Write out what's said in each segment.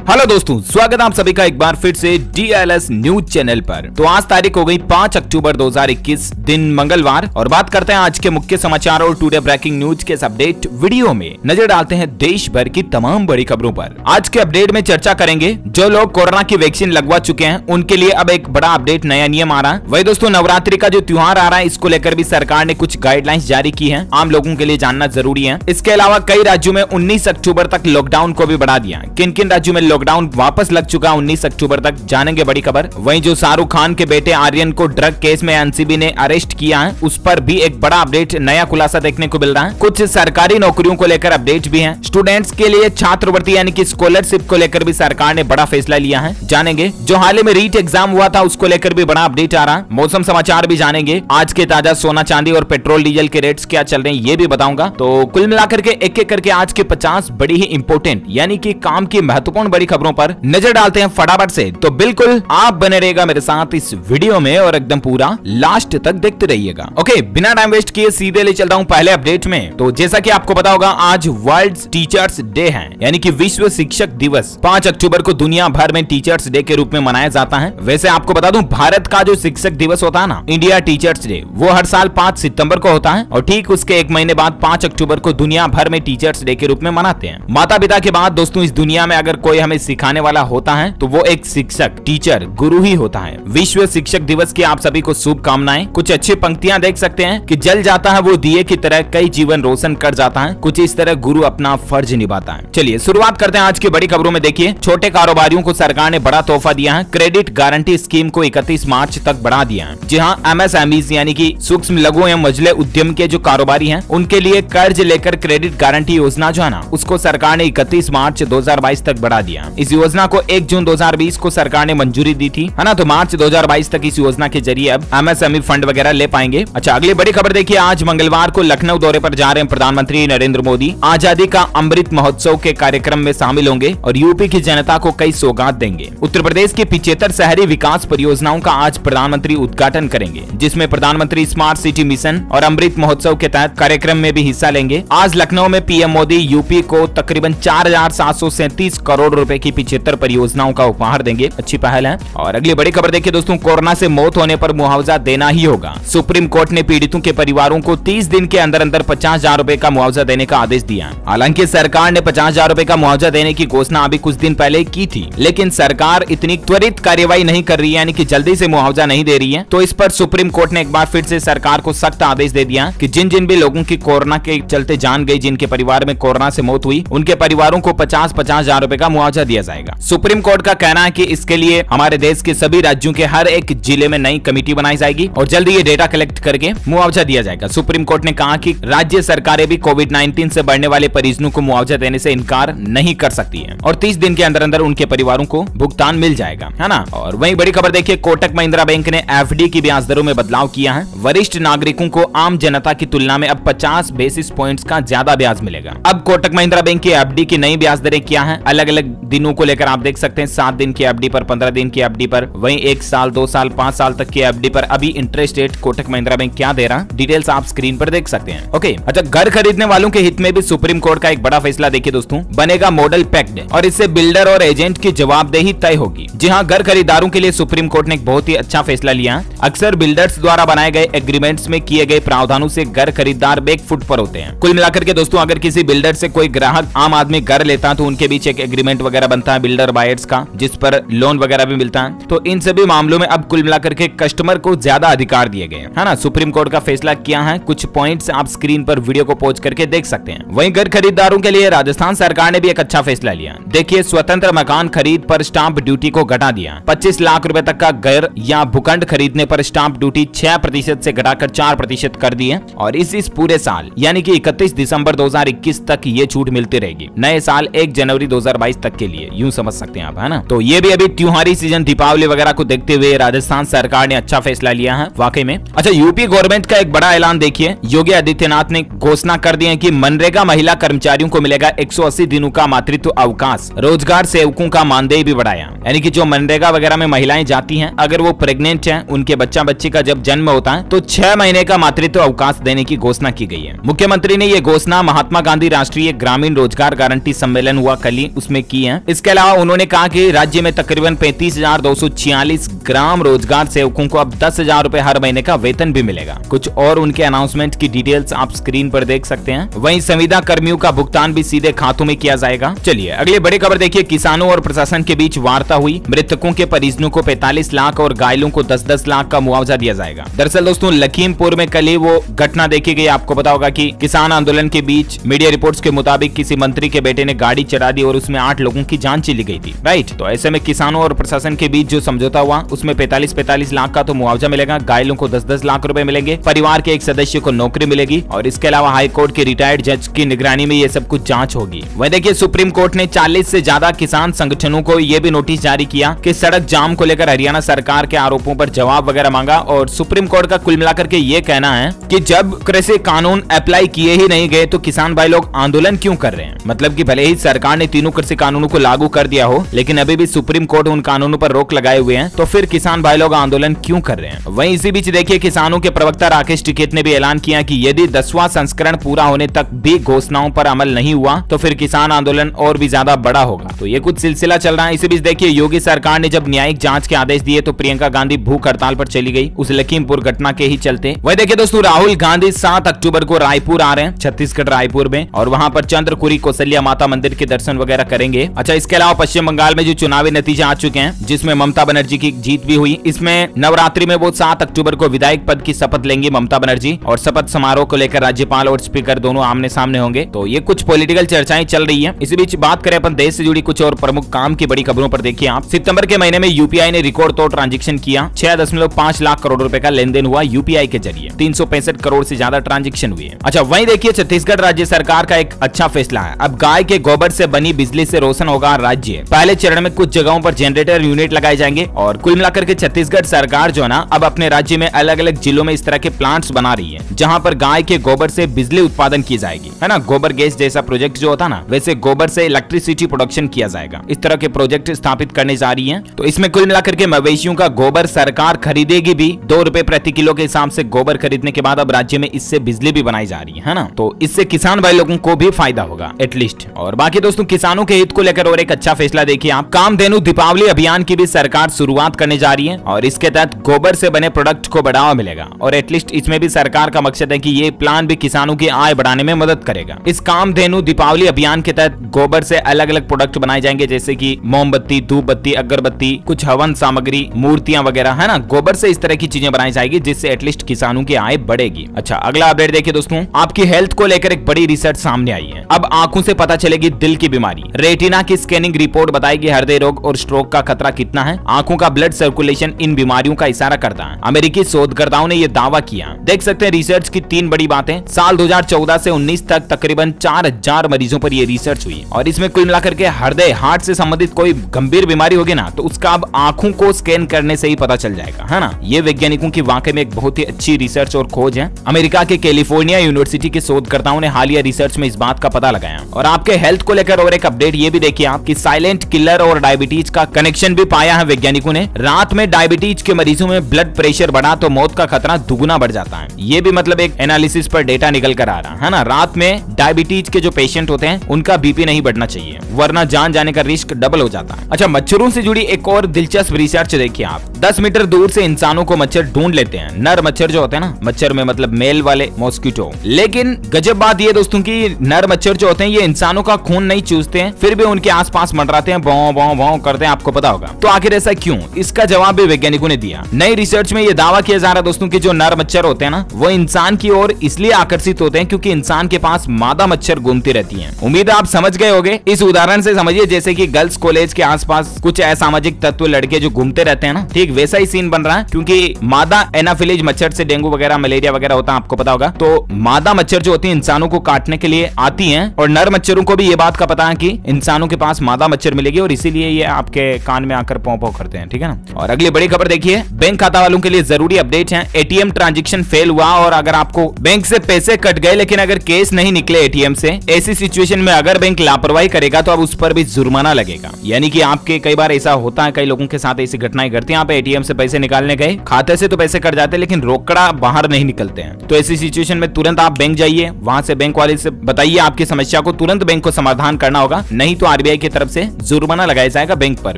Hello दोस्तों, स्वागत है आप सभी का एक बार फिर से DLS न्यूज चैनल पर। तो आज तारीख हो गई 5 अक्टूबर 2021, दिन मंगलवार, और बात करते हैं आज के मुख्य समाचार और टुडे ब्रेकिंग न्यूज के इस अपडेट वीडियो में नजर डालते हैं देश भर की तमाम बड़ी खबरों पर। आज के अपडेट में चर्चा करेंगे जो लोग कोरोना की वैक्सीन लगवा चुके हैं उनके लिए अब एक बड़ा अपडेट, नया नियम आ रहा है। वही दोस्तों, नवरात्रि का जो त्योहार आ रहा है इसको लेकर भी सरकार ने कुछ गाइडलाइंस जारी की है, आम लोगों के लिए जानना जरूरी है। इसके अलावा कई राज्यों में 19 अक्टूबर तक लॉकडाउन को भी बढ़ा दिया। किन किन राज्यों में लॉकडाउन वापस लग चुका 19 अक्टूबर तक, जानेंगे बड़ी खबर। वहीं जो शाहरुख खान के बेटे आर्यन को ड्रग केस में एनसीबी ने अरेस्ट किया है, उस पर भी एक बड़ा अपडेट, नया खुलासा देखने को मिल रहा है। कुछ सरकारी नौकरियों को लेकर अपडेट भी हैं। स्टूडेंट्स के लिए छात्रवृत्ति यानी कि स्कॉलरशिप को लेकर भी सरकार ने बड़ा फैसला लिया है, जानेंगे। जो हाल ही में रीट एग्जाम हुआ था उसको लेकर भी बड़ा अपडेट आ रहा है। मौसम समाचार भी जानेंगे। आज के ताजा सोना चांदी और पेट्रोल डीजल के रेट्स क्या चल रहे हैं ये भी बताऊंगा। तो कुल मिलाकर के एक एक करके आज के 50 बड़ी ही इंपोर्टेंट यानी कि काम की महत्वपूर्ण बड़ी खबरों पर नजर डालते हैं फटाफट से। तो बिल्कुल आप बने रहेगा मेरे साथ इस वीडियो में और एकदम पूरा लास्ट तक देखते रहिएगा। ओके, बिना टाइम वेस्ट किए सीधे ले चलता हूं पहले अपडेट में। तो जैसा कि आपको पता होगा आज वर्ल्ड टीचर्स डे है, यानी कि विश्व शिक्षक दिवस 5 अक्टूबर को दुनिया भर में टीचर्स डे के रूप में मनाया जाता है। वैसे आपको बता दूं, भारत का जो शिक्षक दिवस होता है ना, इंडिया टीचर्स डे, वो हर साल 5 सितंबर को होता है और ठीक उसके एक महीने बाद 5 अक्टूबर को दुनिया भर में टीचर्स डे के रूप में मनाते हैं। माता पिता के बाद दोस्तों इस दुनिया में अगर कोई हमें सिखाने वाला होता है तो वो एक शिक्षक, टीचर, गुरु ही होता है। विश्व शिक्षक दिवस की आप सभी को शुभकामनाएं। कुछ अच्छी पंक्तियां देख सकते हैं कि जल जाता है वो दिए की तरह, कई जीवन रोशन कर जाता है, कुछ इस तरह गुरु अपना फर्ज निभाता है। चलिए शुरुआत करते हैं आज की बड़ी खबरों में। देखिए, छोटे कारोबारियों को सरकार ने बड़ा तोहफा दिया है। क्रेडिट गारंटी स्कीम को 31 मार्च तक बढ़ा दिया है। जी हाँ, MSMEs यानी कि सूक्ष्म लघु एवं मझले उद्यम के जो कारोबारी हैं उनके लिए कर्ज लेकर क्रेडिट गारंटी योजना जो है ना, उसको सरकार ने 31 मार्च 2022 तक बढ़ा दिया। इस योजना को 1 जून 2020 को सरकार ने मंजूरी दी थी, है ना। तो मार्च 2022 तक इस योजना के जरिए अब MSME फंड वगैरह ले पाएंगे। अच्छा, अगली बड़ी खबर देखिए, आज मंगलवार को लखनऊ दौरे पर जा रहे हैं प्रधानमंत्री नरेंद्र मोदी। आजादी का अमृत महोत्सव के कार्यक्रम में शामिल होंगे और यूपी की जनता को कई सौगात देंगे। उत्तर प्रदेश की 75 शहरी विकास परियोजनाओं का आज प्रधानमंत्री उद्घाटन करेंगे, जिसमें प्रधानमंत्री स्मार्ट सिटी मिशन और अमृत महोत्सव के तहत कार्यक्रम में भी हिस्सा लेंगे। आज लखनऊ में पीएम मोदी यूपी को तकरीबन 4737 करोड़ रुपए की 75 परियोजनाओं का उपहार देंगे। अच्छी पहल है। और अगली बड़ी खबर देखिए दोस्तों, कोरोना से मौत होने पर मुआवजा देना ही होगा। सुप्रीम कोर्ट ने पीड़ितों के परिवारों को 30 दिन के अंदर अंदर 50,000 रुपए का मुआवजा देने का आदेश दिया। हालांकि सरकार ने 50,000 रुपए का मुआवजा देने की घोषणा अभी कुछ दिन पहले की थी, लेकिन सरकार इतनी त्वरित कार्यवाही नहीं कर रही है, यानी कि जल्दी से मुआवजा नहीं दे रही है। तो इस पर सुप्रीम कोर्ट ने एक बार फिर से सरकार को सख्त आदेश दे दिया कि जिन जिन भी लोगों की कोरोना के चलते जान गई, जिनके परिवार में कोरोना से मौत हुई, उनके परिवारों को 50,000 रुपए का मुआवजा दिया जाएगा। सुप्रीम कोर्ट का कहना है कि इसके लिए हमारे देश के सभी राज्यों के हर एक जिले में नई कमेटी बनाई जाएगी और जल्दी ये डेटा कलेक्ट करके मुआवजा दिया जाएगा। सुप्रीम कोर्ट ने कहा कि राज्य सरकारें भी कोविड-19 से बढ़ने वाले परिजनों को मुआवजा देने से इनकार नहीं कर सकती है और 30 दिन के अंदर अंदर उनके परिवारों को भुगतान मिल जाएगा, है ना। और वहीं बड़ी खबर देखिए, कोटक महिंद्रा बैंक ने FD की ब्याज दरों में बदलाव किया है। वरिष्ठ नागरिकों को आम जनता की तुलना में अब 50 बेसिस पॉइंट्स का ज्यादा ब्याज मिलेगा। अब कोटक महिंद्रा बैंक की FD की नई ब्याज दरें क्या है, अलग अलग दिनों को लेकर आप देख सकते हैं। 7 दिन की FD पर, 15 दिन की FD पर, वहीं 1 साल, 2 साल, 5 साल तक की FD पर अभी interest rate Kotak Mahindra bank क्या दे रहा, डिटेल्स आप स्क्रीन पर देख सकते हैं। ओके, अच्छा, घर खरीदने वालों के हित में भी सुप्रीम कोर्ट का एक बड़ा फैसला देखिए दोस्तों, बनेगा मॉडल पैक्ट और इससे बिल्डर और एजेंट की जवाबदेही तय होगी। जी हाँ, घर खरीदारों के लिए सुप्रीम कोर्ट ने एक बहुत ही अच्छा फैसला लिया। अक्सर बिल्डर्स द्वारा बनाए गए एग्रीमेंट्स में किए गए प्रावधानों से घर खरीदार बैकफुट पर होते हैं। कुल मिलाकर के दोस्तों, अगर किसी बिल्डर से कोई ग्राहक आम आदमी घर लेता है तो उनके बीच एक एग्रीमेंट वगैरह बनता है बिल्डर बायर्स का, जिस पर लोन वगैरह भी मिलता है। तो इन सभी मामलों में अब कुल मिलाकर के कस्टमर को ज्यादा अधिकार दिए गए, है ना। सुप्रीम कोर्ट का फैसला क्या है, कुछ पॉइंट्स आप स्क्रीन पर वीडियो को पॉज करके देख सकते हैं। वहीं घर खरीदारों के लिए राजस्थान सरकार ने भी एक अच्छा फैसला लिया। देखिए, स्वतंत्र मकान खरीद पर स्टाम्प ड्यूटी को घटा दिया। 25 लाख रुपए तक का घर या भूखंड खरीदने पर स्टाम्प ड्यूटी 6% से घटाकर 4% कर दी है और इस पूरे साल यानी कि 31 दिसंबर 2021 तक ये छूट मिलती रहेगी। नए साल 1 जनवरी 2022 तक के लिए, यूं समझ सकते हैं आप, है ना। तो ये भी अभी त्योहारी सीजन दीपावली वगैरह को देखते हुए राजस्थान सरकार ने अच्छा फैसला लिया है वाकई में। अच्छा, यूपी गवर्नमेंट का एक बड़ा ऐलान देखिए, योगी आदित्यनाथ ने घोषणा कर दी है कि मनरेगा महिला कर्मचारियों को मिलेगा 180 दिनों का मातृत्व अवकाश। रोजगार सेवकों का मानदेय भी बढ़ाया, यानी कि जो मनरेगा वगैरह में महिलाएं जाती हैं, अगर वो प्रेग्नेंट हैं, उनके बच्चा बच्ची का जब जन्म होता है तो 6 महीने का मातृत्व अवकाश देने की घोषणा की गई है। मुख्यमंत्री ने ये घोषणा महात्मा गांधी राष्ट्रीय ग्रामीण रोजगार गारंटी सम्मेलन हुआ कल ही, उसमें की है। हैं। इसके अलावा उन्होंने कहा कि राज्य में तकरीबन 35,246 ग्राम रोजगार सेवकों को अब 10,000 रुपए हर महीने का वेतन भी मिलेगा। कुछ और उनके अनाउंसमेंट की डिटेल्स आप स्क्रीन पर देख सकते हैं। वहीं संविदा कर्मियों का भुगतान भी सीधे खातों में किया जाएगा। चलिए अगली बड़ी खबर देखिए, किसानों और प्रशासन के बीच वार्ता हुई। मृतकों के परिजनों को 45 लाख और घायलों को 10-10 लाख का मुआवजा दिया जाएगा। दरअसल दोस्तों लखीमपुर में कल ही वो घटना देखी गई। आपको पता होगा कि किसान आंदोलन के बीच मीडिया रिपोर्ट्स के मुताबिक किसी मंत्री के बेटे ने गाड़ी चढ़ा दी और उसमें 8 लोगों की जान चली गई थी। राइट, तो ऐसे में किसानों और प्रशासन के बीच जो समझौता हुआ उसमें 45-45 लाख का तो मुआवजा मिलेगा, घायलों को 10-10 लाख रुपए मिलेंगे, परिवार के एक सदस्य को नौकरी मिलेगी और इसके अलावा हाई कोर्ट के रिटायर्ड जज की निगरानी में ये सब कुछ जांच होगी। वह देखिए सुप्रीम कोर्ट ने 40 से ज्यादा किसान संगठनों को यह भी नोटिस जारी किया कि सड़क जाम को लेकर हरियाणा सरकार के आरोपों पर जवाब वगैरह मांगा। और सुप्रीम कोर्ट का कुल मिलाकर के ये कहना है कि जब कृषि कानून अप्लाई किए ही नहीं गए तो किसान भाई लोग आंदोलन क्यों कर रहे हैं। मतलब कि भले ही सरकार ने तीनों कृषि कानूनों को लागू कर दिया हो लेकिन अभी भी सुप्रीम कोर्ट उन कानूनों पर रोक लगाए हुए हैं, तो फिर किसान भाई लोग आंदोलन क्यों कर रहे हैं। वहीं इसी बीच देखिए किसानों के प्रवक्ता राकेश टिकैत ने भी ऐलान किया कि यदि 10वां संस्करण पूरा होने तक भी घोषणाओं पर अमल नहीं हुआ तो फिर किसान आंदोलन और भी ज्यादा बड़ा होगा। तो ये कुछ सिलसिला चल रहा है। इसी बीच देखिए योगी सरकार ने जब न्यायिक जांच के आदेश दिए तो प्रियंका गांधी भूख हड़ताल पर चली गई उस लखीमपुर घटना के ही चलते। वही देखिए दोस्तों राहुल गांधी 7 अक्टूबर को रायपुर आ रहे हैं, छत्तीसगढ़ रायपुर में, और वहां पर चंद्रकुरी कौशल्या माता मंदिर के दर्शन वगैरह करेंगे। अच्छा, इसके अलावा पश्चिम बंगाल में जो चुनावी नतीजे आ चुके हैं जिसमें ममता बनर्जी की जीत भी हुई, इसमें नवरात्रि में वो 7 अक्टूबर को विधायक पद की शपथ लेंगी ममता बनर्जी और शपथ समारोह को लेकर राज्यपाल और स्पीकर दोनों आमने सामने होंगे। तो ये कुछ पॉलिटिकल चर्चाएं चल रही है। इसी बीच बात करें अपन देश से जुड़ी कुछ और प्रमुख काम की बड़ी खबरों पर देखिए आप। सितंबर के महीने में यूपीआई ने रिकॉर्ड तोड़ ट्रांजैक्शन किया। 6.5 लाख करोड़ रुपए का लेन देन हुआ यूपीआई के जरिए। 365 करोड़ से ज्यादा ट्रांजैक्शन हुए। अच्छा, वहीं देखिए छत्तीसगढ़ राज्य सरकार का एक अच्छा फैसला है। अब गाय के गोबर से बनी बिजली से रोशन होगा राज्य। पहले चरण में कुछ जगहों पर जनरेटर यूनिट लगाए जाएंगे और कुल मिलाकर के छत्तीसगढ़ सरकार जो है ना अब अपने राज्य में अलग अलग जिलों में इस तरह के प्लांट्स बना रही है जहां पर गाय के गोबर से बिजली उत्पादन की जाएगी, है ना। गोबर गैस जैसा प्रोजेक्ट जो होता ना वैसे गोबर से इलेक्ट्रिसिटी प्रोडक्शन किया जाएगा। इस तरह के प्रोजेक्ट स्थापित करने जा रही है। तो इसमें कुल मिलाकर के मवेशियों का गोबर सरकार खरीदेगी भी। 2 रुपए प्रति किलो के हिसाब से गोबर खरीदने के बाद अब राज्य में इससे बिजली भी बनाई जा रही है ना। तो इससे किसान भाई लोगों को भी फायदा होगा एटलीस्ट। और बाकी दोस्तों किसानों के हित को लेकर और एक अच्छा फैसला देखिए आप। कामधेनु दीपावली अभियान की भी सरकार शुरुआत करने जा रही है और इसके तहत गोबर से बने प्रोडक्ट को बढ़ावा मिलेगा और एटलीस्ट इसमें भी सरकार का मकसद है कि ये प्लान भी किसानों की आय बढ़ाने में मदद करेगा। इस कामधेनु दीपावली अभियान के तहत गोबर से अलग अलग प्रोडक्ट बनाए जाएंगे जैसे कि मोमबत्ती, धूप बत्ती, अगरबत्ती, कुछ हवन सामग्री, मूर्तियां वगैरह, है ना। गोबर से इस तरह की चीजें बनाई जाएगी जिससे एटलीस्ट किसानों की आय बढ़ेगी। अच्छा, अगला अपडेट देखिए दोस्तों, आपकी हेल्थ को लेकर एक बड़ी रिसर्च सामने आई है। अब आंखों से पता चलेगी दिल की बीमारी। रेटिना की स्कैनिंग रिपोर्ट बताएगी हृदय रोग और स्ट्रोक का खतरा कितना है। आंखों का ब्लड सर्कुलेशन इन बीमारियों का इशारा करता है। अमेरिकी शोधकर्ताओं ने यह दावा किया। देख सकते हैं रिसर्च की 3 बड़ी बातें। साल 2014 से 19 तक तकरीबन 4000 मरीजों पर यह रिसर्च हुई और इसमें कुल मिलाकर के हृदय, हार्ट से संबंधित कोई गंभीर बीमारी होगी ना तो उसका अब आंखों को स्कैन करने से ही पता चल जाएगा, है ना। ये वैज्ञानिकों की वाकई में एक बहुत ही अच्छी रिसर्च और खोज है। अमेरिका के कैलिफोर्निया यूनिवर्सिटी के शोधकर्ताओं ने हालिया रिसर्च में इस बात का पता लगाया। और आपके हेल्थ को लेकर और एक अपडेट ये भी देखिए आप कि साइलेंट किलर और डायबिटीज का कनेक्शन भी पाया है वैज्ञानिकों ने। रात में डायबिटीज के मरीजों में ब्लड प्रेशर बढ़ा तो मौत का खतरा दुगुना बढ़ जाता है। ये भी मतलब एक एनालिसिस पर डेटा निकल कर आ रहा है ना। रात में डायबिटीज के जो पेशेंट होते हैं उनका बीपी नहीं बढ़ना चाहिए वरना जान जाने का रिस्क डबल हो जाता है। अच्छा, मच्छरों से जुड़ी एक और दिलचस्प रिसर्च देखिए आप। 10 मीटर दूर से इंसानों को मच्छर ढूंढ लेते हैं। नर मच्छर जो होते हैं ना, मच्छर में मतलब मेल वाले मॉस्किटो। लेकिन गजब बात ये दोस्तों की नर मच्छर जो होते हैं ये इंसानों का खून नहीं चूसते हैं, फिर भी उनके आसपास मंडराते हैं, भौं भौं भौं करते हैं। आपको पता होगा। तो आखिर ऐसा क्यों? इसका जवाब भी वैज्ञानिकों ने दिया। नई रिसर्च में यह दावा किया जा रहा है दोस्तों की जो नर मच्छर होते हैं ना वो इंसान की ओर इसलिए आकर्षित होते हैं क्योंकि इंसान के पास मादा मच्छर घूमती रहती हैं। उम्मीद है आप समझ गए होंगे। इस उदाहरण से समझिए जैसे कि गर्ल्स कॉलेज के आसपास कुछ असामाजिक तत्व लड़के जो घूमते रहते हैं ना, ठीक वैसा ही सीन बन रहा है क्योंकि मादा एनाफिलीज मच्छर से डेंगू वगैरह, मलेरिया वगैरह होता है, आपको पता होगा। तो मादा मच्छर जो होती है इंसानों को काटने के लिए आती हैं और नर मच्छरों को भी ये बात का पता है कि इंसानों के पास मादा मच्छर मिलेगी और इसीलिए ये आपके कान में आकर पौ पौ करते हैं, ठीक है ना। और अगली बड़ी खबर देखिए, बैंक खाता वालों के लिए जरूरी अपडेट है। एटीएम ट्रांजैक्शन फेल हुआ और अगर आपको बैंक से पैसे कट गए लेकिन अगर केस नहीं निकले एटीएम से, ऐसी सिचुएशन में अगर बैंक लापरवाही करेगा तो अब उस पर भी जुर्माना लगेगा। यानी कि आपके कई बार ऐसा होता है, कई लोगों के साथ ऐसी घटनाएं घटती हैं। आप एटीएम से पैसे निकालने गए, खाते से तो पैसे कट जाते हैं लेकिन रोकड़ा बाहर नहीं निकलते हैं। तो ऐसी सिचुएशन में तुरंत आप बैंक जाइए, वहां से बैंक वाले से बताइए आपकी समस्या को, तुरंत बैंक को समाधान करना होगा। नहीं तो आरबीआई की तरफ से जुर्माना लगाया जाएगा बैंक पर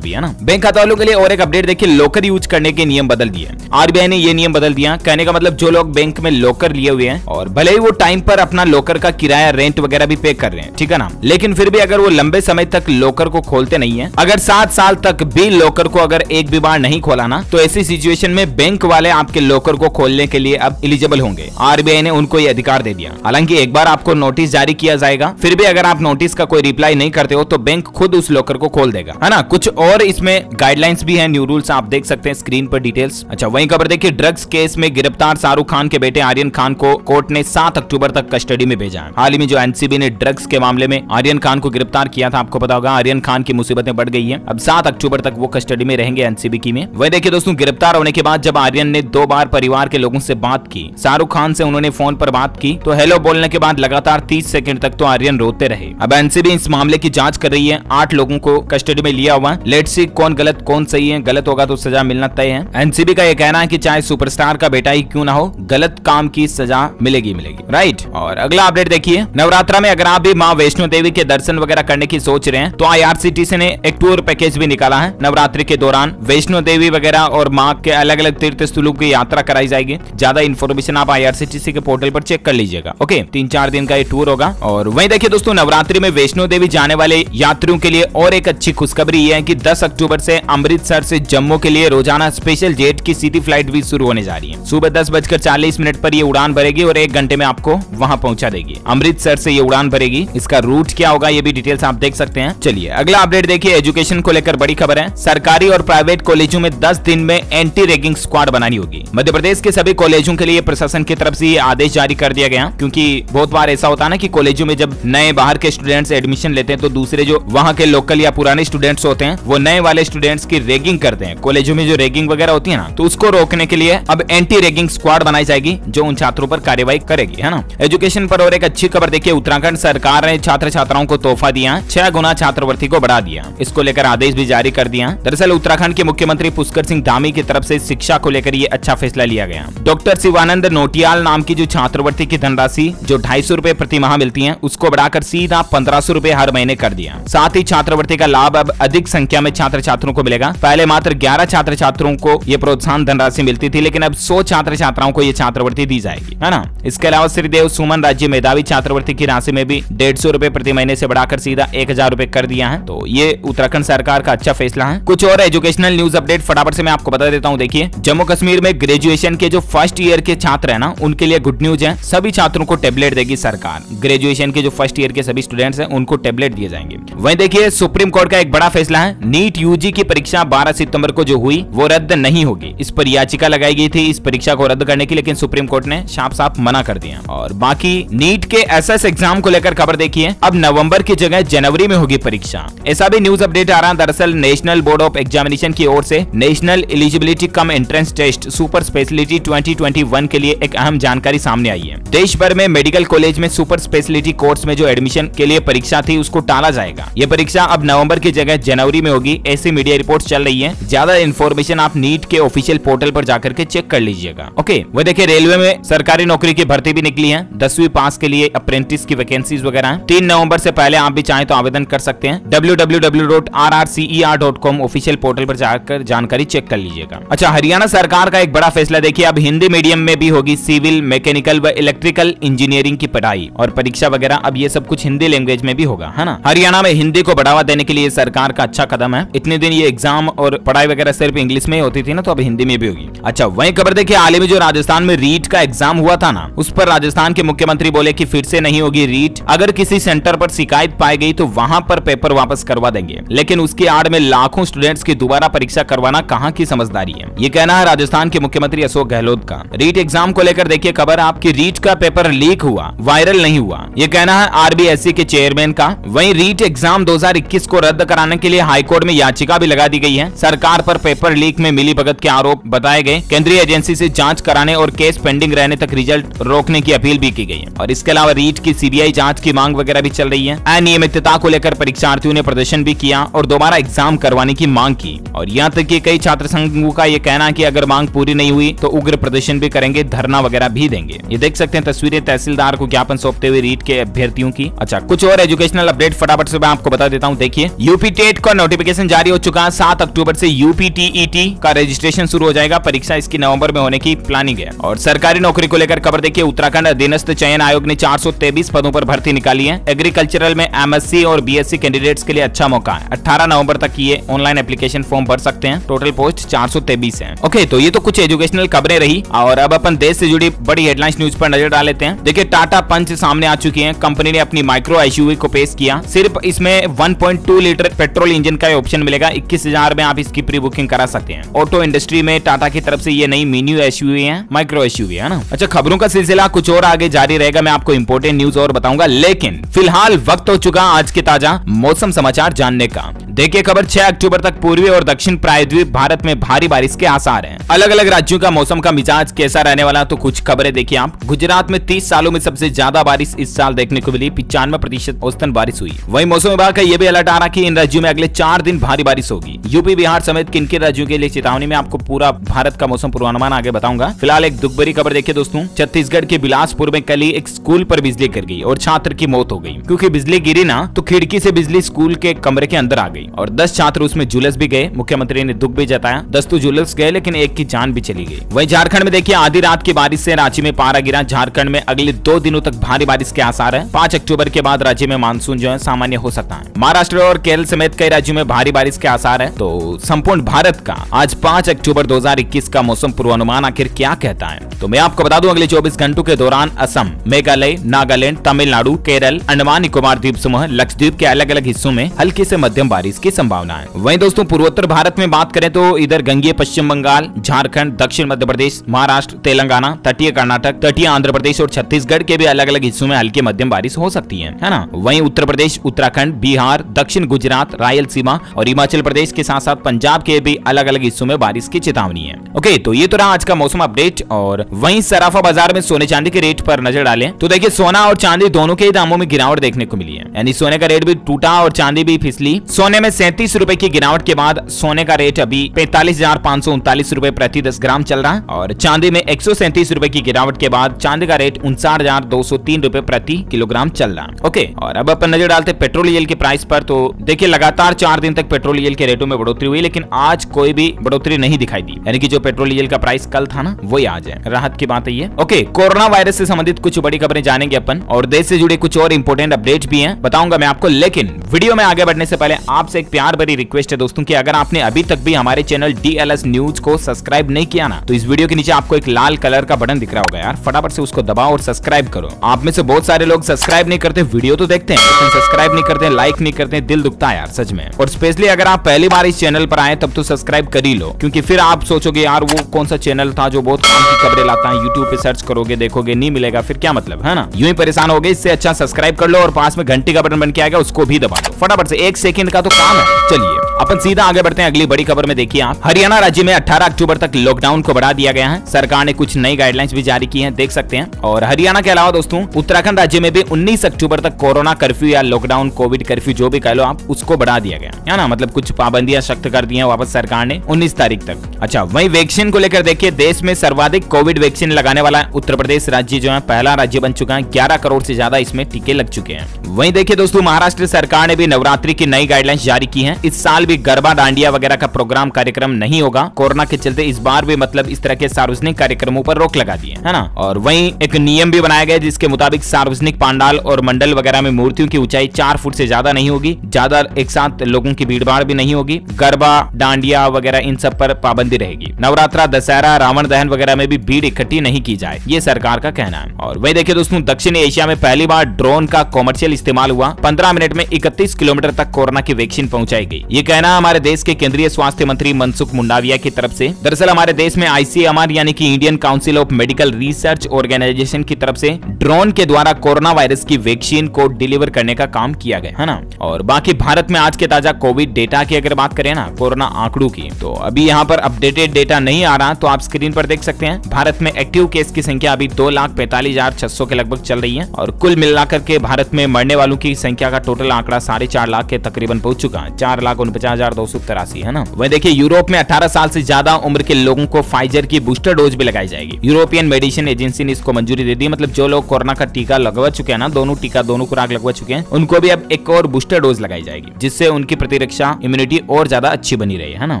भी, है ना। बैंक खाता वालों के लिए और एक अपडेट देखिए, लॉकर यूज करने के नियम बदल दिए। आरबीआई ने ये नियम बदल दिया। कहने का मतलब जो लोग बैंक में लॉकर लिए हुए हैं और भले ही वो टाइम पर अपना लॉकर का किराया, रेंट वगैरह भी पे कर रहे हैं, ठीक है ना, लेकिन फिर भी अगर वो लंबे समय तक लॉकर को खोलते नहीं है, अगर 7 साल तक भी लॉकर को अगर एक भी बार नहीं खोला ना, तो ऐसी सिचुएशन में बैंक वाले आपके लॉकर को खोलने के लिए अब एलिजिबल होंगे। आरबीआई ने उनको ये अधिकार दे दिया। हालांकि एक बार आपको नोटिस जारी किया जाएगा, फिर भी अगर आप नोटिस का कोई रिप्लाई नहीं करते हो तो बैंक खुद उस लॉकर को खोल देगा, है ना। कुछ और इसमें गाइडलाइंस भी हैं, न्यू रूल्स आप देख सकते हैं स्क्रीन पर डिटेल्स। अच्छा, वहीं खबर देखिए, ड्रग्स केस में गिरफ्तार शाहरुख खान के बेटे आर्यन खान को कोर्ट ने 7 अक्टूबर तक कस्टडी में भेजा है। हाल ही में जो एनसीबी ने ड्रग्स के मामले में आर्यन खान को गिरफ्तार किया था, आपको पता होगा आर्यन खान की मुसीबतें बढ़ गई है। अब 7 अक्टूबर तक वो कस्टडी में रहेंगे एनसीबी की में। वही देखिए दोस्तों, गिरफ्तार होने के बाद जब आर्यन ने 2 बार परिवार के लोगों से बात की, शाहरुख खान से उन्होंने फोन पर बात की तो हेलो बोलने के बाद लगातार 30 सेकंड तक तो आर्यन रोते रहे। अब एनसीबी इस मामले की जांच कर रही है। 8 लोगों को कस्टडी में लिया हुआ। लेट्स सी कौन गलत कौन सही है। गलत होगा तो सजा मिलना तय है। एनसीबी का यह कहना है कि चाहे सुपरस्टार का बेटा ही क्यों ना हो, गलत काम की सजा मिलेगी राइट। और अगला अपडेट देखिए, नवरात्रा में अगर आप भी माँ वैष्णो देवी के दर्शन वगैरह करने की सोच रहे हैं तो आईआरसीटीसी ने एक टूर पैकेज भी निकाला है। नवरात्रि के दौरान वैष्णो देवी वगैरह और माँ के अलग अलग तीर्थ स्थलों की यात्रा कराई जाएगी। ज्यादा इन्फॉर्मेशन आप आईआरसीटीसी के पोर्टल पर चेक कर लीजिएगा। ओके, 3-4 दिन का ये टूर होगा। और वहीं देखिए दोस्तों, नवरात्रि में वैष्णो देवी जाने वाले यात्रियों के लिए और एक अच्छी खुशखबरी ये है कि 10 अक्टूबर से अमृतसर से जम्मू के लिए रोजाना स्पेशल जेट की सिटी फ्लाइट भी शुरू होने जा रही है। सुबह 10:40 पर ये उड़ान भरेगी और 1 घंटे में आपको वहां पहुंचा देगी। अमृतसर से ये उड़ान भरेगी। इसका रूट क्या होगा ये भी डिटेल्स आप देख सकते हैं। चलिए अगला अपडेट देखिए, एजुकेशन को लेकर बड़ी खबर है। सरकारी और प्राइवेट कॉलेजों में 10 दिन में एंटी रैगिंग स्क्वाड बनानी होगी। मध्य प्रदेश के सभी कॉलेजों के लिए प्रशासन की तरफ से ये आदेश जारी कर दिया गया, क्योंकि बहुत बार ऐसा होता है ना कि कॉलेजों में जब नए बाहर के स्टूडेंट्स एडमिशन लेते हैं तो दूसरे जो वहाँ के लोकल या पुराने स्टूडेंट्स होते हैं वो नए वाले स्टूडेंट्स की रैगिंग करते हैं। कॉलेजों में जो रैगिंग वगैरह होती है ना, तो उसको रोकने के लिए अब एंटी रैगिंग स्क्वाड बनाई जाएगी जो उन छात्रों पर कार्रवाई करेगी, है ना। एजुकेशन पर और एक अच्छी खबर देखिए, उत्तराखंड सरकार ने छात्र छात्राओं को तोहफा दिया, 6 गुना छात्रवृत्ति को बढ़ा दिया। इसको लेकर आदेश भी जारी कर दिया। दरअसल उत्तराखंड के मुख्यमंत्री पुष्कर सिंह धामी की तरफ से शिक्षा को लेकर ये अच्छा फैसला लिया गया। डॉक्टर शिवानंद नोटियाल नाम की जो छात्रवृत्ति की धनराशि जो 250 रुपए प्रति माह मिलती है, उसको बढ़ाकर सीधा 1500 रुपए हर महीने कर दिया। साथ ही छात्रवृत्ति का लाभ अब अधिक संख्या में छात्र छात्रों को मिलेगा। पहले मात्र 11 छात्र छात्रों को ये प्रोत्साहन धनराशि मिलती थी, लेकिन अब 100 छात्र छात्राओं को ये छात्रवृत्ति दी जाएगी, है ना। इसके अलावा श्रीदेव सुमन राज्य मेधावी छात्रवृत्ति की राशि में भी 150 रुपए प्रति महीने से बढ़ाकर सीधा 1000 रुपए कर दिया है। तो ये उत्तराखंड सरकार का अच्छा फैसला है। कुछ और एजुकेशनल न्यूज अपडेट फटाफट से मैं आपको बता देता हूँ। देखिए, जम्मू कश्मीर में ग्रेजुएशन के जो फर्स्ट ईयर के छात्र है ना, उनके लिए गुड न्यूज है। सभी छात्रों को टेबलेट देगी सरकार। ग्रेजुएशन के जो फर्स्ट ईयर के सभी स्टूडेंट्स हैं उनको टेबलेट दिए जाएंगे। वहीं देखिए, सुप्रीम कोर्ट का एक बड़ा फैसला है। नीट यूजी की परीक्षा 12 सितंबर को जो हुई वो रद्द नहीं होगी। इस पर याचिका लगाई गई थी इस परीक्षा को रद्द करने की, लेकिन सुप्रीम कोर्ट ने साफ साफ मना कर दिया। और बाकी नीट के एसएस एग्जाम को लेकर खबर देखिए, अब नवंबर की जगह जनवरी में होगी परीक्षा। ऐसा भी न्यूज अपडेट आ रहा है। दरअसल नेशनल बोर्ड ऑफ एग्जामिनेशन की ओर से national eligibility cum entrance test super speciality 2021 के लिए एक अहम जानकारी सामने आई है। देश भर में मेडिकल कॉलेज में सुपर स्पेशलिटी कोर्स में जो एडमिशन के लिए परीक्षा थी उसको टाला जाएगा। ये परीक्षा अब नवंबर की जगह जनवरी में होगी, ऐसी मीडिया रिपोर्ट चल रही है। ज्यादा इन्फॉर्मेशन आप नीट के ऑफिशियल पोर्टल पर जाकर के चेक कर लीजिएगा। ओके, वो देखिए, रेलवे में सरकारी नौकरी की भर्ती भी निकली है। 10वीं पास के लिए अप्रेंटिस की वैकेंसीज वगैरह है। 3 नवंबर से पहले आप भी चाहें तो आवेदन कर सकते हैं। www.rrcer.com ऑफिशियल पोर्टल पर जाकर जानकारी चेक कर लीजिएगा। अच्छा, हरियाणा सरकार का एक बड़ा फैसला देखिए, अब हिंदी मीडियम में भी होगी सिविल, मैकेनिकल व इलेक्ट्रिकल इंजीनियरिंग की पढ़ाई और परीक्षा वगैरह। अब ये सब कुछ हिंदी लैंग्वेज में भी होगा, है ना। हरियाणा में हिंदी को बढ़ावा देने के लिए सरकार का अच्छा कदम है। इतने दिन ये एग्जाम और पढ़ाई वगैरह सिर्फ इंग्लिश में होती थी ना, तो अब हिंदी में भी होगी। अच्छा, वहीं खबर देखिए, हाल ही में जो राजस्थान में रीट का एग्जाम हुआ था ना, उस पर राजस्थान के मुख्यमंत्री बोले कि फिर से नहीं होगी रीट। अगर किसी सेंटर पर शिकायत पाई गई तो वहां पर पेपर वापस करवा देंगे, लेकिन उसकी आड़ में लाखों स्टूडेंट्स की दोबारा परीक्षा करवाना कहां की समझदारी है। ये कहना है राजस्थान के मुख्यमंत्री अशोक गहलोत का। रीट एग्जाम को लेकर देखिए खबर, आपकी रीट का पेपर लीक हुआ, वायरल नहीं हुआ, ये कहना है आरबीएससी के चेयरमैन का। वहीं रीट एग्जाम 2021 को रद्द कराने के लिए हाईकोर्ट में याचिका भी लगा दी गई है। सरकार पर पेपर लीक में मिलीभगत के आरोप बताए गए। केंद्रीय एजेंसी से जांच कराने और केस पेंडिंग रहने तक रिजल्ट रोकने की अपील भी की गई है। और इसके अलावा रीट की सीबीआई जांच की मांग वगैरह भी चल रही है। अनियमितता को लेकर परीक्षार्थियों ने प्रदर्शन भी किया और दोबारा एग्जाम करवाने की मांग की। और यहाँ तक कि कई छात्र संघों का ये कहना है कि अगर मांग पूरी नहीं हुई तो उग्र प्रदर्शन भी करेंगे, धरना वगैरह भी देंगे। ये देख सकते हैं तस्वीरें तहसीलदार को ज्ञापन सौंपते हुए रीट के अभ्यर्थियों की। अच्छा, कुछ और एजुकेशनल अपडेट फटाफट से मैं आपको बता देता हूँ। देखिए यूपी टेट का नोटिफिकेशन जारी हो चुका है। 7 अक्टूबर से यूपी टीईटी का रजिस्ट्रेशन शुरू हो जाएगा। परीक्षा इसकी नवंबर में होने की प्लानिंग है। और सरकारी नौकरी को लेकर खबर देखिए, उत्तराखंड अधीनस्थ चयन आयोग ने 423 पदों पर भर्ती निकाली है। एग्रीकल्चरल में एमएससी और बीएससी कैंडिडेट्स के लिए अच्छा मौका है। 18 नवंबर तक ये ऑनलाइन एप्लीकेशन फॉर्म भर सकते हैं। टोटल पोस्ट 423 है। ओके, तो ये तो कुछ एजुकेशनल खबरें रही और अब अपन देश से जुड़ी बड़ी हेडलाइंस न्यूज पर नजर डाल लेते हैं। देखिए टाटा पंच सामने आ चुकी है। कंपनी ने अपनी माइक्रो एसयूवी को पेश किया। सिर्फ इसमें 1.2 लीटर पेट्रोल इंजन का ऑप्शन मिलेगा। 21,000 में आप इसकी प्री बुकिंग करा सकते हैं। ऑटो इंडस्ट्री में टाटा की तरफ से ये नई मिनी एसयूवी है, माइक्रो एसयूवी है ना। अच्छा, खबरों का सिलसिला कुछ और आगे जारी रहेगा। मैं आपको इंपोर्टेंट न्यूज और बताऊंगा, लेकिन फिलहाल वक्त हो चुका आज के ताजा मौसम समाचार जानने का। देखिए खबर 6 अक्टूबर तक पूर्वी और दक्षिण प्रायद्वीप भारत में भारी बारिश के आसार हैं। अलग अलग राज्यों का मौसम का मिजाज कैसा रहने वाला, तो कुछ खबरें देखिए आप। गुजरात में 30 सालों में सबसे ज्यादा बारिश इस साल देखने को मिली। 95% औसतन बारिश हुई। वहीं मौसम विभाग का यह भी अलर्ट आ रहा कि इन राज्यों में अगले 4 दिन भारी बारिश होगी। यूपी बिहार समेत किन किन राज्यों के लिए चेतावनी में आपको पूरा भारत का मौसम पूर्वानुमान आगे बताऊंगा। फिलहाल एक दुख भरी खबर देखिए दोस्तों, छत्तीसगढ़ के बिलासपुर में कल ही एक स्कूल पर बिजली गिर गई और छात्र की मौत हो गई। क्योंकि बिजली गिरी ना तो खिड़की से बिजली स्कूल के कमरे के अंदर आ गई और 10 छात्र उसमें झुलस भी गए। मुख्यमंत्री ने दुख भी जताया। 10 तो झुलस गए लेकिन एक की जान भी चली गई। वहीं झारखंड में देखिए आधी रात की बारिश से रांची में पारा गिरा। झारखंड में अगले 2 दिनों तक भारी बारिश के आसार है। 5 अक्टूबर के बाद राज्य में मानसून जो है सामान्य हो सकता है। महाराष्ट्र और केरल समेत कई राज्यों में भारी बारिश के आसार है। तो संपूर्ण भारत का आज 5 अक्टूबर 2021 का मौसम पूर्वानुमान आखिर क्या कहता है, तो मैं आपको बता दूं अगले 24 घंटों के दौरान असम, मेघालय, नागालैंड, तमिलनाडु, केरल, अंडमान निकोबार द्वीप समूह, लक्षद्वीप के अलग अलग हिस्सों में हल्की से मध्यम बारिश की संभावना है। वहीं दोस्तों पूर्वोत्तर भारत में बात करें तो इधर गंगीय पश्चिम बंगाल, झारखंड, दक्षिण मध्य प्रदेश, महाराष्ट्र, तेलंगाना, तटीय कर्नाटक, तटीय आंध्र प्रदेश और छत्तीसगढ़ के भी अलग अलग हिस्सों में हल्की मध्यम बारिश हो सकती है ना। वहीं उत्तर प्रदेश, उत्तराखंड, बिहार, दक्षिण गुजरात, रायलसीमा और हिमाचल प्रदेश के साथ साथ पंजाब के भी अलग अलग हिस्सों में बारिश की चेतावनी है। ओके, तो ये तो रहा आज का मौसम अपडेट। और वहीं सराफा बाजार में सोने चांदी के रेट पर नजर डालें तो देखिए सोना और चांदी दोनों के दामों में गिरावट देखने को मिली है। यानी सोने का रेट भी टूटा और चांदी भी फिसली। सोने में 37 रुपए की गिरावट के बाद सोने का रेट अभी 45,539 रुपए प्रति 10 ग्राम चल रहा है और चांदी में 137 रुपए की गिरावट के बाद चांदी का रेट 59,203 रुपए प्रति किलोग्राम चल रहा है। ओके, और अब अपन नजर डालते पेट्रोल डीजल के प्राइस पर। तो देखिए लगातार 4 दिन तक पेट्रोल डीजल के रेटों में बढ़ोतरी हुई, लेकिन आज कोई भी बढ़ोतरी नहीं दिखाई दी। यानी कि जो पेट्रोल डीजल का प्राइस कल था ना वही आज है। राहत की बात है ये। ओके, कोरोना वायरस से संबंधित कुछ बड़ी खबरें जानेंगे अपन और देश से जुड़े कुछ और इंपोर्टेंट अपडेट्स भी हैं, बताऊंगा मैं आपको। लेकिन वीडियो में आगे बढ़ने से पहले आपसे एक प्यार भरी रिक्वेस्ट है दोस्तों कि अगर आपने अभी तक भी हमारे चैनल DLS न्यूज को सब्सक्राइब नहीं किया ना तो इस वीडियो के नीचे आपको एक लाल कलर का बटन दिख रहा होगा यार, फटाफट से उसको दबाओ और सब्सक्राइब करो। आप में से बहुत सारे लोग सब्सक्राइब नहीं करते, वीडियो तो देखते हैं लेकिन सब्सक्राइब नहीं करते, लाइक नहीं करते, दिल दुखता है यार सच में। और स्पेशली अगर आप पहली बार इस चैनल पर आए तब तो सब्सक्राइब कर ही लो, क्योंकि फिर आप सोचोगे यार वो कौन सा चैनल था जो बहुत काम की खबरें लाता है, यूट्यूब पे सर्च करोगे देखोगे नहीं मिलेगा, फिर क्या मतलब है ना, यूं ही परेशान हो गए। इससे अच्छा सब्सक्राइब कर लो और पास में घंटी का बटन बन के आएगा उसको भी दबा दो फटाफट से, 1 सेकंड का तो काम है। चलिए अपन सीधा आगे बढ़ते हैं अगली बड़ी खबर में। देखिए आप, हरियाणा राज्य में 18 अक्टूबर तक लॉकडाउन को बढ़ा दिया गया है। सरकार ने कुछ नई गाइडलाइंस भी जारी की हैं, देख सकते हैं। और हरियाणा के अलावा दोस्तों उत्तराखंड राज्य में भी 19 अक्टूबर तक कोरोना कर्फ्यू या लॉकडाउन, कोविड कर्फ्यू जो भी कह लो आप, उसको बढ़ा दिया गया है ना। मतलब कुछ पाबंदियां सख्त कर दी हैं वापस सरकार ने 19 तारीख तक। अच्छा, वहीं वैक्सीन को लेकर देखिए देश में सर्वाधिक कोविड वैक्सीन लगाने वाला उत्तर प्रदेश राज्य जो है पहला राज्य बन चुका है। 11 करोड़ से ज्यादा इसमें टीके लग चुके हैं। वहीं देखिए दोस्तों महाराष्ट्र सरकार ने भी नवरात्रि की नई गाइडलाइंस जारी की है। इस साल भी गरबा, डांडिया वगैरह का प्रोग्राम कार्यक्रम नहीं होगा। कोरोना के चलते इस बार भी मतलब इस तरह के सार्वजनिक कार्यक्रमों पर रोक लगा दी है ना। और वहीं एक नियम भी बनाया गया जिसके मुताबिक सार्वजनिक पंडाल और मंडल वगैरह में मूर्तियों की ऊंचाई 4 फुट से ज्यादा नहीं होगी। ज्यादा एक साथ लोगों की भीड़भाड़ भी नहीं होगी। गरबा, डांडिया वगैरह इन सब पर पाबंदी रहेगी। नवरात्रा, दशहरा, रावण दहन वगैरह में भी भीड़ इकट्ठी नहीं की जाए, ये सरकार का कहना है। और वही देखिए दोस्तों दक्षिण एशिया में पहली बार ड्रोन का कॉमर्शियल इस्तेमाल हुआ। 15 मिनट में 31 किलोमीटर तक कोरोना की वैक्सीन पहुंचाई गई। ये कहना हमारे देश के केंद्रीय स्वास्थ्य मंत्री मनसुख मुंडाविया की तरफ से। दरअसल हमारे देश में ICMR यानी कि Indian council of medical research organisation की तरफ से ड्रोन के द्वारा कोरोना वायरस की वैक्सीन को डिलीवर करने का काम किया गया है ना। और बाकी भारत में आज के ताजा कोविड डेटा की अगर बात करें ना, कोरोना आंकड़ों की, तो अभी यहाँ पर अपडेटेड डेटा नहीं आ रहा, तो आप स्क्रीन पर देख सकते हैं। भारत में एक्टिव केस की संख्या अभी 2,45,600 के लगभग चल रही है और कुल मिलाकर के भारत में मरने वालों की संख्या का टोटल आंकड़ा 4.5 लाख के तकरीबन पहुंच चुका है। 4,49,000 50,283 है ना। वही देखिए यूरोप में 18 साल से ज्यादा उम्र के लोगों को फाइजर की बूस्टर डोज भी लगाई जाएगी। यूरोपियन मेडिसिन एजेंसी ने इसको मंजूरी दे दी। मतलब जो लोग कोरोना का टीका लगवा चुके हैं ना, दोनों खुराक लगवा चुके हैं, उनको भी अब एक और बूस्टर डोज लगाई जाएगी, जिससे उनकी प्रतिरक्षा इम्यूनिटी और ज्यादा अच्छी बनी रही है ना।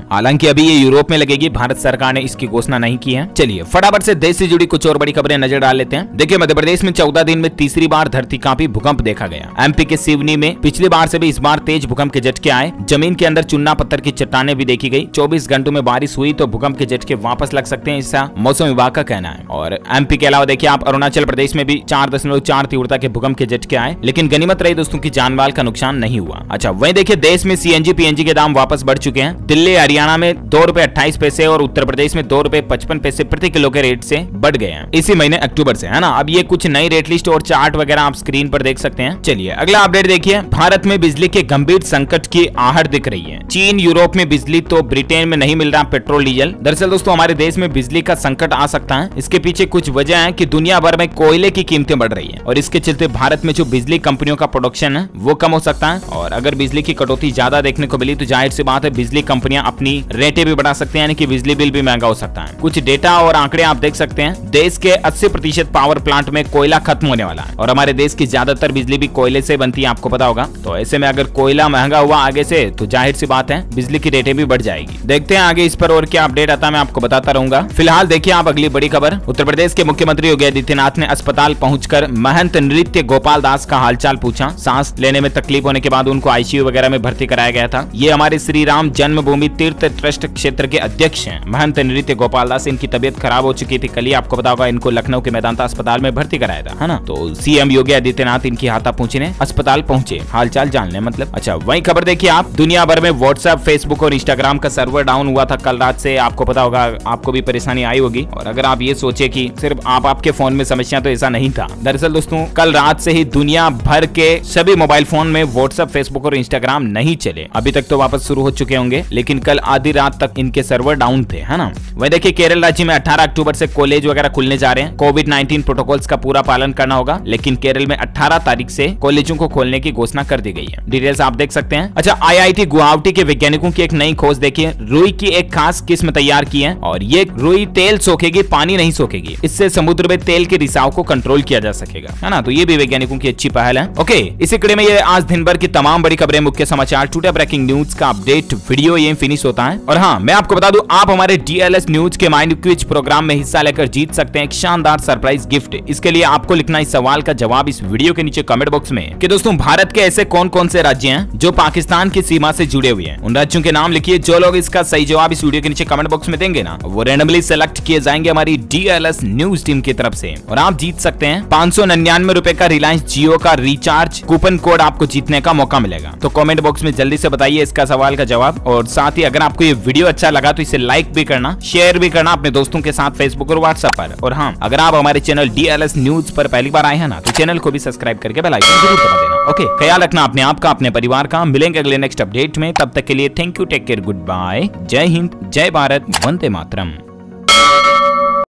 हालांकि अभी ये यूरोप में लगेगी, भारत सरकार ने इसकी घोषणा नहीं की है। चलिए फटाफट से देश से जुड़ी कुछ और बड़ी खबरें नजर डाल लेते हैं। देखिए मध्य प्रदेश में 14 दिन में तीसरी बार धरती कांपी भूकंप देखा गया। एमपी के सिवनी में पिछली बार से भी इस बार तेज भूकंप के झटके आए। जमीन के अंदर चुन्ना पत्थर की चट्टानें भी देखी गई। 24 घंटों में बारिश हुई तो भूकंप के झटके वापस लग सकते हैं, ऐसा मौसम विभाग का कहना है। और एमपी के अलावा देखिए आप अरुणाचल प्रदेश में भी 4.4 तीव्रता के भूकंप के झटके आए, लेकिन गनीमत रही दोस्तों की जान माल का नुकसान नहीं हुआ। अच्छा वहीं देखिए देश में सीएनजी पीएनजी के दाम वापस बढ़ चुके हैं। दिल्ली हरियाणा में ₹2.28 और उत्तर प्रदेश में ₹2.55 प्रति किलो के रेट से बढ़ गए हैं इसी महीने अक्टूबर से, है ना। अब ये कुछ नई रेट लिस्ट और चार्ट वगैरह आप स्क्रीन पर देख सकते हैं। चलिए अगला अपडेट देखिए। भारत में बिजली के गंभीर संकट की आहट दिख रही है। चीन यूरोप में बिजली तो ब्रिटेन में नहीं मिल रहा पेट्रोल डीजल। दरअसल दोस्तों हमारे देश में बिजली का संकट आ सकता है। इसके पीछे कुछ वजह है कि दुनिया भर में कोयले की कीमतें बढ़ रही है और इसके चलते भारत में जो बिजली कंपनियों का प्रोडक्शन है वो कम हो सकता है। और अगर बिजली की कटौती ज्यादा देखने को मिली तो जाहिर सी बात है बिजली कंपनियां अपनी रेटें भी बढ़ा सकते हैं, यानी कि बिजली बिल भी महंगा हो सकता है। कुछ डेटा और आंकड़े आप देख सकते हैं। देश के 80% पावर प्लांट में कोयला खत्म होने वाला है और हमारे देश की ज्यादातर बिजली भी कोयले से बनती है, आपको पता होगा। तो ऐसे में अगर कोयला महंगा हुआ आगे से तो जाहिर सी बात है बिजली की रेटें भी बढ़ जाएगी। देखते हैं आगे इस पर और क्या अपडेट आता है, मैं आपको बताता रहूंगा। फिलहाल देखिए आप अगली बड़ी खबर। उत्तर प्रदेश के मुख्यमंत्री योगी आदित्यनाथ ने अस्पताल पहुंचकर महंत नृत्य गोपाल दास का हालचाल पूछा। सांस लेने में तकलीफ होने के बाद उनको आईसीयू वगैरह में भर्ती कराया गया था। ये हमारे श्री राम जन्मभूमि तीर्थ ट्रस्ट क्षेत्र के अध्यक्ष हैं महंत नृत्य गोपाल दास। इनकी तबीयत खराब हो चुकी थी, कल ही आपको पता होगा इनको लखनऊ के मेदांता अस्पताल में भर्ती कराया था, है ना। तो सीएम योगी आदित्यनाथ इनकी हाथा पूछने अस्पताल पहुंचे, हालचाल जानने मतलब। अच्छा वही खबर देखिए आप। दुनिया भर में व्हाट्सएप, फेसबुक और इंस्टाग्राम का सर्वर डाउन हुआ था कल रात से, आपको पता होगा, आपको भी परेशानी आई होगी। और अगर आप ये सोचे कि सिर्फ आपके फोन में समस्या, तो ऐसा नहीं था। दरअसल दोस्तों कल रात से ही दुनिया भर के सभी मोबाइल फोन में व्हाट्सएप, फेसबुक और इंस्टाग्राम नहीं चले। अभी तक तो वापस शुरू हो चुके होंगे, लेकिन कल आधी रात तक इनके सर्वर डाउन थे, है ना। वही देखिए केरल राज्य में 18 अक्टूबर से कॉलेज वगैरह खुलने जा रहे हैं। कोविड-19 प्रोटोकॉल्स का पूरा पालन करना होगा, लेकिन केरल में 18 तारीख से कॉलेजों को खोलने की घोषणा कर दी गई है। डिटेल्स आप देख सकते हैं। अच्छा IIT गुवाहाटी के वैज्ञानिकों की एक नई खोज देखिए। रुई की एक खास किस्म तैयार की है और ये रुई तेल सोखेगी, पानी नहीं सोखेगी। इससे समुद्र में तेल के रिसाव को कंट्रोल किया जा सकेगा, है ना। तो ये भी वैज्ञानिकों की अच्छी पहल है। ओके इसी कड़ी में ये आज दिन भर की तमाम बड़ी खबरें, मुख्य समाचार, टुडे ब्रेकिंग न्यूज का अपडेट वीडियो ये फिनिश होता है। और हाँ मैं आपको बता दूं आप हमारे DLS न्यूज के माइंड क्विज प्रोग्राम में हिस्सा लेकर जीत सकते हैं एक शानदार सरप्राइज गिफ्ट। इसके लिए आपको लिखना इस सवाल का जवाब इस वीडियो के नीचे कमेंट बॉक्स में कि दोस्तों भारत के ऐसे कौन कौन से राज्य हैं जो पाकिस्तान की सीमा से जुड़े हुए हैं। उन राज्यों के नाम लिखिए। जो लोग इसका सही जवाब इस वीडियो के नीचे कमेंट बॉक्स में देंगे ना, वो रैंडमली सेलेक्ट किए जाएंगे हमारी DLS न्यूज टीम की तरफ से। और आप जीत सकते हैं 599 रुपए का रिलायंस जियो का रिचार्ज कूपन कोड, आपको जीतने का मौका मिलेगा। तो कमेंट बॉक्स में जल्दी से बताइए इसका सवाल का जवाब। और साथ ही अगर आपको ये वीडियो अच्छा लगा तो इसे लाइक भी करना, शेयर भी करना अपने दोस्तों के साथ फेसबुक और व्हाट्सएप पर। और हाँ अगर आप हमारे चैनल DLS न्यूज पर पहली बार आए हैं ना, तो चैनल को भी सब्सक्राइब करके बेल आइकन जरूर दबा देना। ओके ख्याल रखना अपने आप का, अपने परिवार का। मिलेंगे अगले नेक्स्ट अपडेट में, तब तक के लिए thank you, take care, goodbye, जय हिंद, जय भारत, वंदे मातरम।